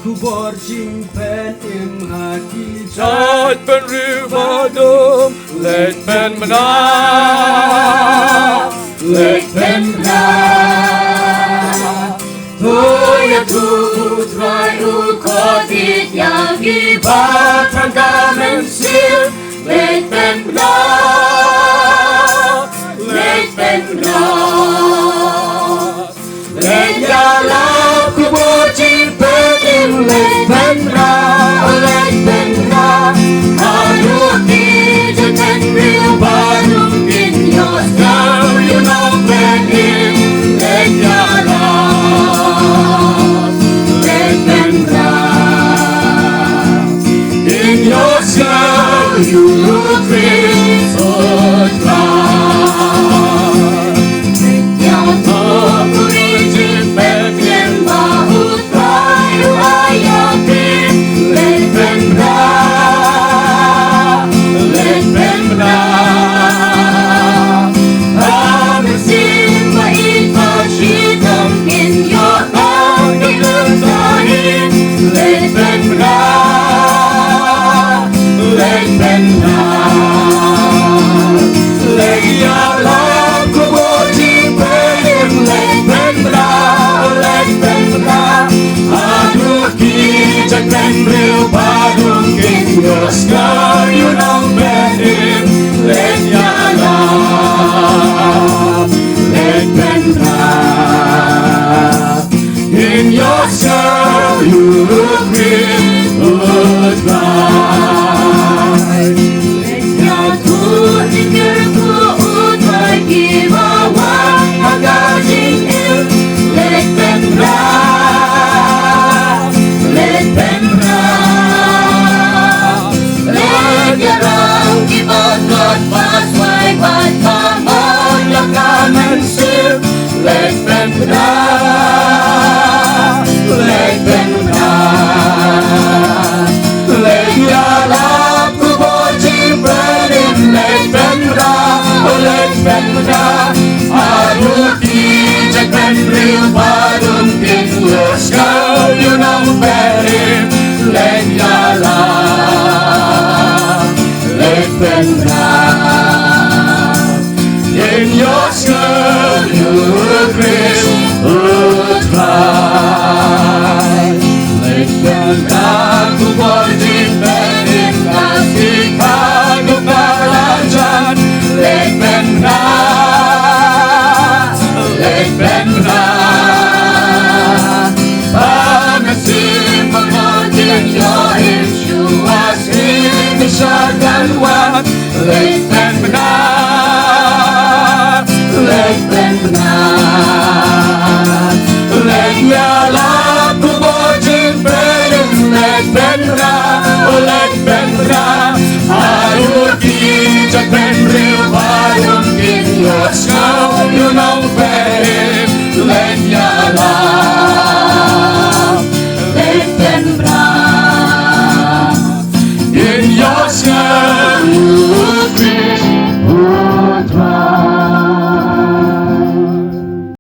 ku borjing pen im hati ชาติเป็นริวบาดมเล็กเป็นมนาเล็กเป็นนา Твоя твой уходит, я гибатангамен сил, ледь пенна, ледь я лапку борчим петим, ледь пенна, Haruti jaten real badum in your star, you know when him, led ya in your star, you look real so far. Your top origin, Bethlehem, Mahut, Ayakim, let them real badung in your sky, you know better. Let your love, let them love. In your sky, you look real goodbye. Let your good in your good, my give away, a guiding hill. Let them love, let them let them die, let them die. Let your love go watching burning, let them die, let them die. Haruti jagan real badum in your sky, you know better. Let your love, let them die. In your sky, you will goodbye. Let them die, who was in bed in Chicago, Kalajan. Let them die, let them die. Panasim, Panasim, your Yeshua, in the Shagan one. Let them die. Let them die.